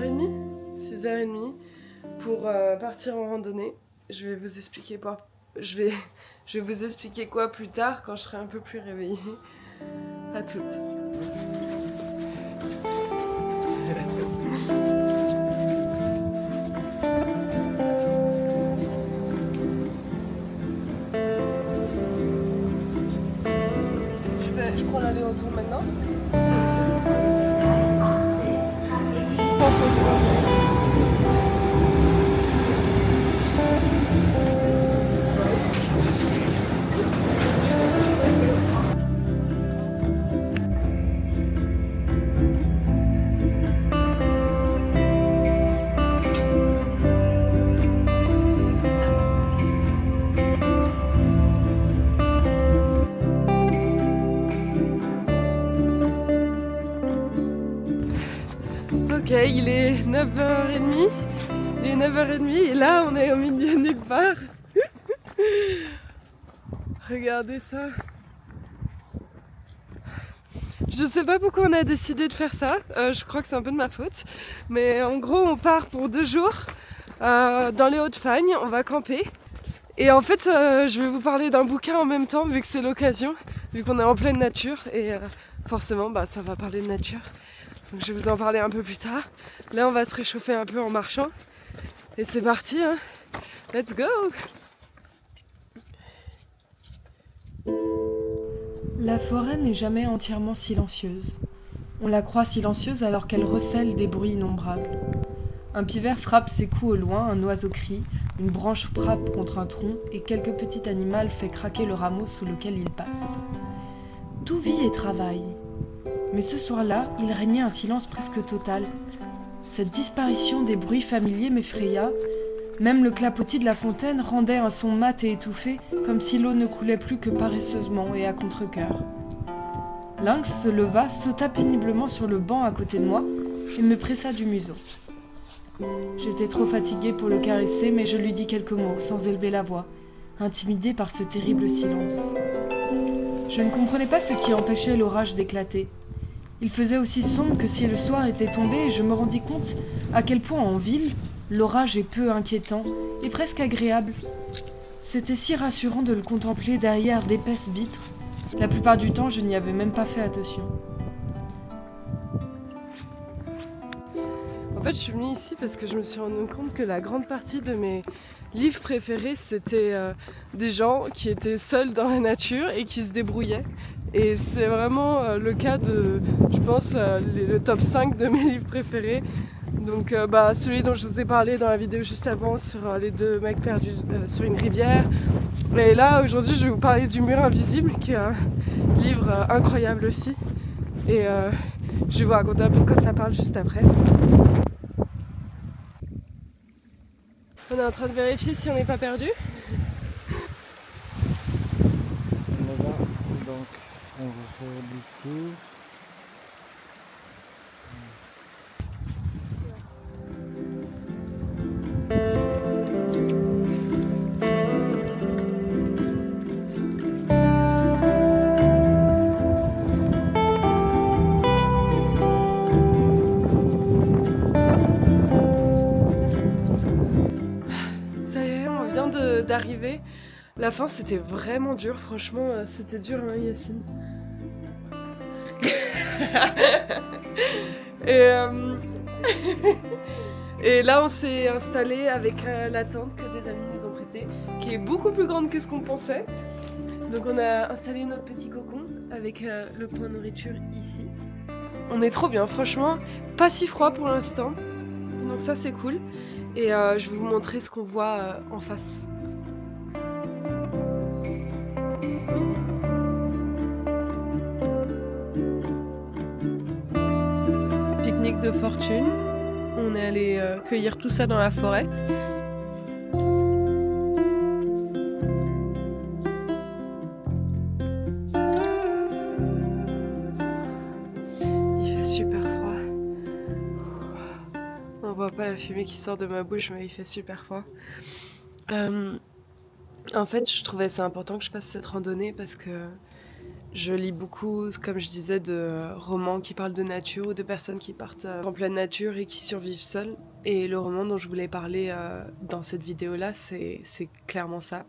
6h30 6h30 pour partir en randonnée. Je vais vous expliquer quoi. Je vais vous expliquer quoi plus tard quand je serai un peu plus réveillée. À toutes. Je prends l'aller-retour maintenant. Ok, il est 9h30. Il est 9h30 et là on est au milieu de nulle part. Regardez ça. Je sais pas pourquoi on a décidé de faire ça, je crois que c'est un peu de ma faute. Mais en gros on part pour 2 jours dans les Hauts-de-Fagne, on va camper. Et en fait je vais vous parler d'un bouquin en même temps vu que c'est l'occasion, vu qu'on est en pleine nature et forcément ça va parler de nature. Donc je vais vous en parler un peu plus tard. Là on va se réchauffer un peu en marchant. Et c'est parti hein. Let's go! La forêt n'est jamais entièrement silencieuse. On la croit silencieuse alors qu'elle recèle des bruits innombrables. Un pivert frappe ses coups au loin, un oiseau crie, une branche frappe contre un tronc et quelque petit animal fait craquer le rameau sous lequel il passe. Tout vit et travaille. Mais ce soir-là, il régnait un silence presque total. Cette disparition des bruits familiers m'effraya. Même le clapotis de la fontaine rendait un son mat et étouffé, comme si l'eau ne coulait plus que paresseusement et à contre-cœur. Lynx se leva, sauta péniblement sur le banc à côté de moi et me pressa du museau. J'étais trop fatiguée pour le caresser, mais je lui dis quelques mots, sans élever la voix, intimidée par ce terrible silence. Je ne comprenais pas ce qui empêchait l'orage d'éclater. Il faisait aussi sombre que si le soir était tombé et je me rendis compte à quel point en ville, l'orage est peu inquiétant et presque agréable. C'était si rassurant de le contempler derrière d'épaisses vitres. La plupart du temps, je n'y avais même pas fait attention. En fait, je suis venue ici parce que je me suis rendu compte que la grande partie de mes livres préférés, c'était des gens qui étaient seuls dans la nature et qui se débrouillaient. Et c'est vraiment le cas de, je pense, le top 5 de mes livres préférés. Donc celui dont je vous ai parlé dans la vidéo juste avant sur les 2 mecs perdus sur une rivière. Et là, aujourd'hui, je vais vous parler du Mur invisible, qui est un livre incroyable aussi. Et je vais vous raconter un peu de quoi ça parle juste après. On est en train de vérifier si on n'est pas perdu. Voilà, donc on va faire du tour. Ça y est, on vient d'arriver. La fin c'était vraiment dur, franchement c'était dur hein Yacine. et, et là on s'est installé avec la tente que des amis nous ont prêtée, qui est beaucoup plus grande que ce qu'on pensait. Donc on a installé notre petit cocon avec le coin nourriture ici. On est trop bien, franchement, pas si froid pour l'instant, donc ça c'est cool. Et je vais vous montrer ce qu'on voit en face. Pique-nique de fortune. On est allé cueillir tout ça dans la forêt. Il fait super froid. On voit pas la fumée qui sort de ma bouche, mais il fait super froid. En fait, je trouvais c'est important que je fasse cette randonnée parce que Je lis beaucoup, comme je disais, de romans qui parlent de nature ou de personnes qui partent en pleine nature et qui survivent seules. Et le roman dont je voulais parler dans cette vidéo-là, c'est clairement ça.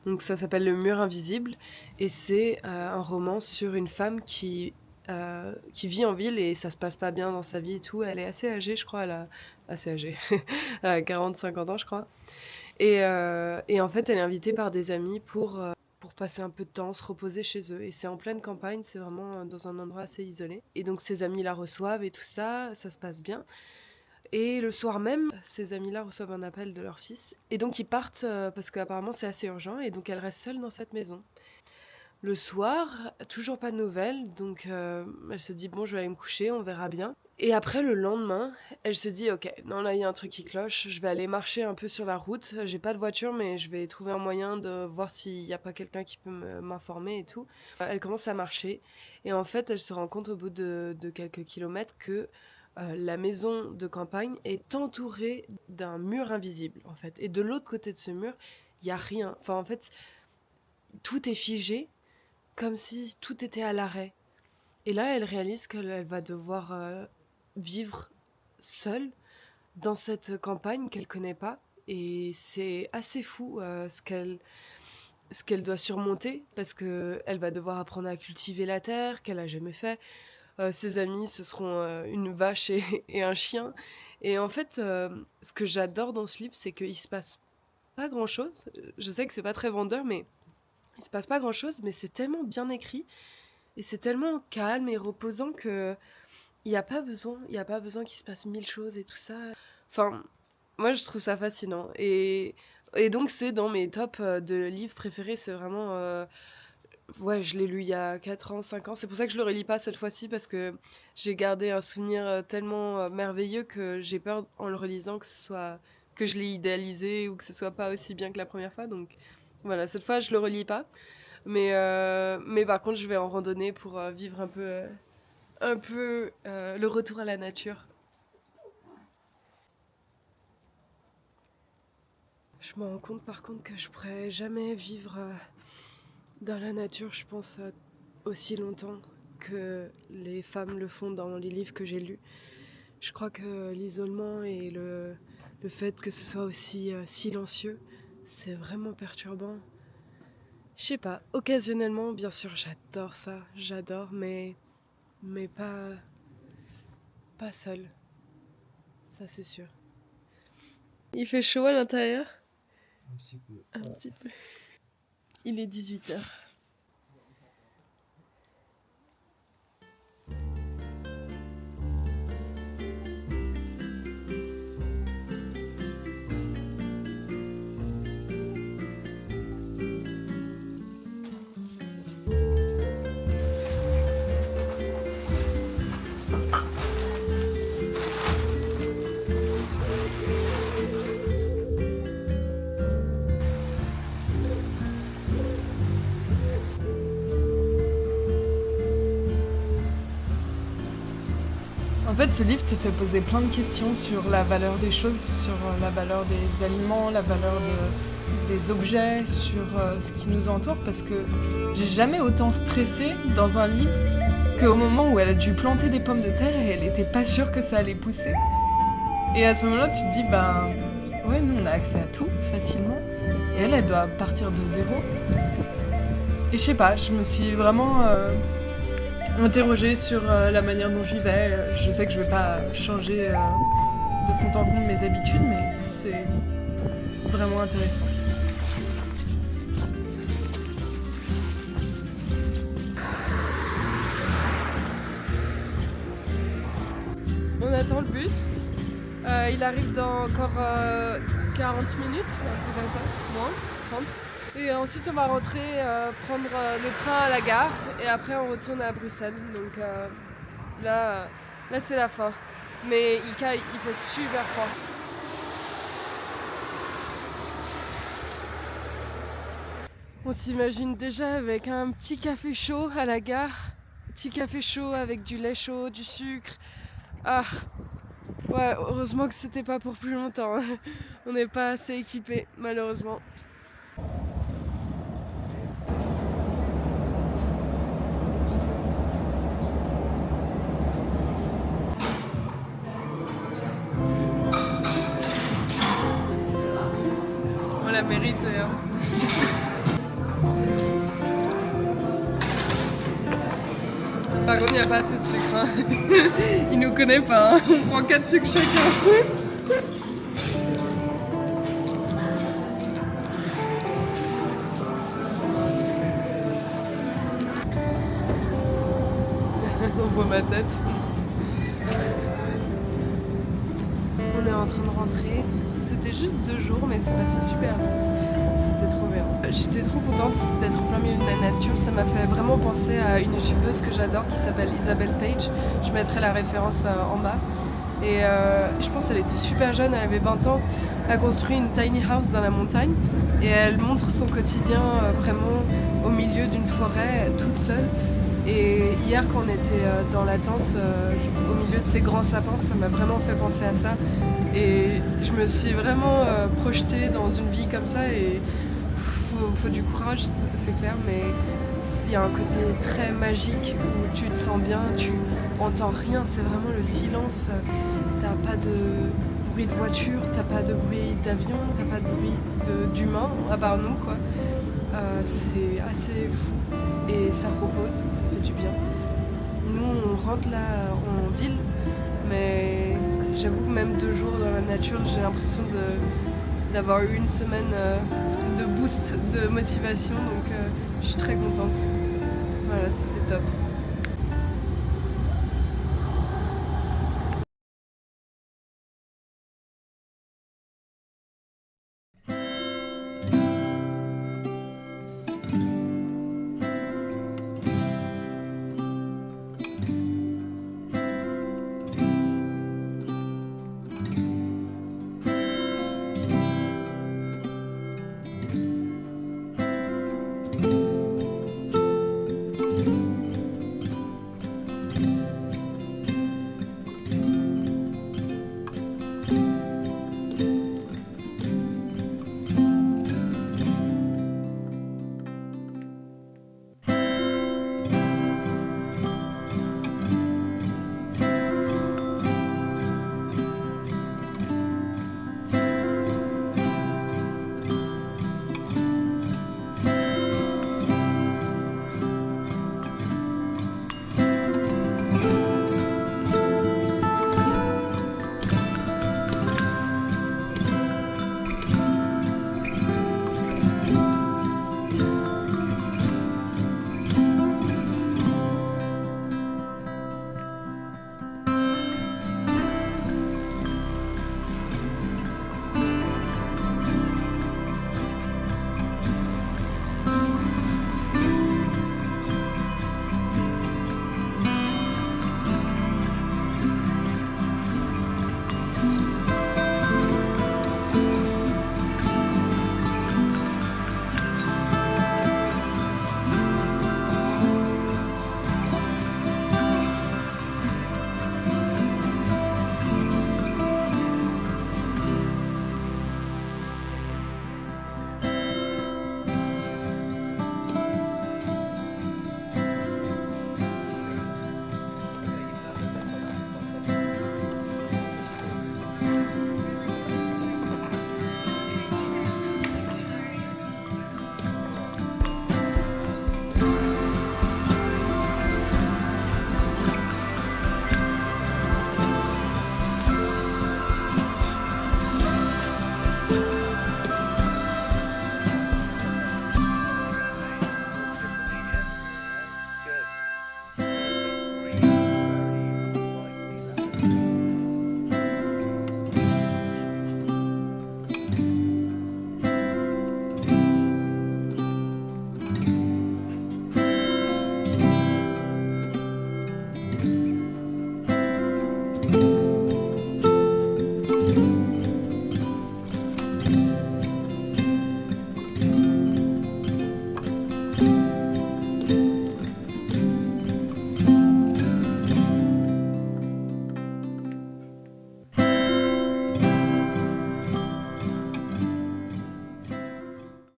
Donc ça s'appelle Le Mur Invisible et c'est un roman sur une femme qui vit en ville et ça se passe pas bien dans sa vie et tout. Elle est assez âgée, je crois, assez âgée, elle a 40-50 ans, je crois. Et en fait, elle est invitée par des amis pour passer un peu de temps, se reposer chez eux. Et c'est en pleine campagne, c'est vraiment dans un endroit assez isolé. Et donc ses amis la reçoivent et tout ça, ça se passe bien. Et le soir même, ces amis-là reçoivent un appel de leur fils. Et donc ils partent parce qu'apparemment c'est assez urgent. Et donc elle reste seule dans cette maison. Le soir, toujours pas de nouvelles. Donc elle se dit, bon, je vais aller me coucher, on verra bien. Et après, le lendemain, elle se dit, ok, non, là, il y a un truc qui cloche. Je vais aller marcher un peu sur la route. J'ai pas de voiture, mais je vais trouver un moyen de voir s'il n'y a pas quelqu'un qui peut m'informer et tout. Elle commence à marcher. Et en fait, elle se rend compte au bout de quelques kilomètres que la maison de campagne est entourée d'un mur invisible, en fait. Et de l'autre côté de ce mur, il n'y a rien. Enfin, en fait, tout est figé, comme si tout était à l'arrêt. Et là, elle réalise qu'elle va devoir vivre seule dans cette campagne qu'elle connaît pas. Et c'est assez fou ce qu'elle doit surmonter parce qu'elle va devoir apprendre à cultiver la terre qu'elle a jamais fait. Ses amis, ce seront une vache et un chien. Et en fait, ce que j'adore dans ce livre, c'est qu'il se passe pas grand-chose. Je sais que c'est pas très vendeur, mais il se passe pas grand-chose, mais c'est tellement bien écrit et c'est tellement calme et reposant que il y a pas besoin qu'il se passe mille choses et tout ça. Enfin, moi je trouve ça fascinant et donc c'est dans mes tops de livres préférés, c'est vraiment ouais, je l'ai lu il y a 4 ans, 5 ans. C'est pour ça que je le relis pas cette fois-ci parce que j'ai gardé un souvenir tellement merveilleux que j'ai peur en le relisant que je l'ai idéalisé ou que ce soit pas aussi bien que la première fois. Donc voilà, cette fois je le relis pas. Mais par contre, je vais en randonnée pour vivre un peu le retour à la nature. Je me rends compte par contre que je pourrais jamais vivre dans la nature, je pense, aussi longtemps que les femmes le font dans les livres que j'ai lus. Je crois que l'isolement et le fait que ce soit aussi silencieux, c'est vraiment perturbant. Je sais pas, occasionnellement, bien sûr, j'adore ça, j'adore, mais pas seul, ça c'est sûr. Il fait chaud à l'intérieur? Un petit peu. Un petit peu. Il est 18h. En fait, ce livre te fait poser plein de questions sur la valeur des choses, sur la valeur des aliments, la valeur des objets, sur ce qui nous entoure, parce que j'ai jamais autant stressé dans un livre qu'au moment où elle a dû planter des pommes de terre et elle était pas sûre que ça allait pousser. Et à ce moment-là, tu te dis, ben ouais, nous on a accès à tout facilement, et elle doit partir de zéro. Et je sais pas, je me suis vraiment interrogée sur la manière dont je vivais. Je sais que je vais pas changer de fond en comble mes habitudes, mais c'est vraiment intéressant. On attend le bus. Il arrive dans encore 40 minutes, un truc comme ça, moins, 30. Et ensuite on va rentrer, prendre le train à la gare et après on retourne à Bruxelles. Donc là c'est la fin. Mais il fait super froid. On s'imagine déjà avec un petit café chaud à la gare. Petit café chaud avec du lait chaud, du sucre. Ah, ouais, heureusement que c'était pas pour plus longtemps. On n'est pas assez équipés, malheureusement. la mérité. Hein. Par contre, il n'y a pas assez de sucre. Hein. Il nous connaît pas. Hein. On prend 4 sucres chacun. On voit ma tête. On est en train de rentrer. C'était juste 2 jours, mais c'est passé super vite. C'était trop bien. J'étais trop contente d'être en plein milieu de la nature. Ça m'a fait vraiment penser à une youtubeuse que j'adore qui s'appelle Isabelle Page. Je mettrai la référence en bas. Et je pense qu'elle était super jeune, elle avait 20 ans. Elle a construit une tiny house dans la montagne. Et elle montre son quotidien vraiment au milieu d'une forêt, toute seule. Et hier, quand on était dans la tente, au milieu de ces grands sapins, ça m'a vraiment fait penser à ça. Et je me suis vraiment projetée dans une vie comme ça. Et faut du courage, c'est clair, mais il y a un côté très magique où tu te sens bien, tu entends rien, c'est vraiment le silence. T'as pas de bruit de voiture, t'as pas de bruit d'avion, t'as pas de bruit d'humain, à part nous, quoi. C'est assez fou et ça repose, ça fait du bien. Nous on rentre là en ville, mais j'avoue que même 2 jours dans la nature, j'ai l'impression d'avoir eu une semaine de boost de motivation, donc je suis très contente. Voilà, c'était top.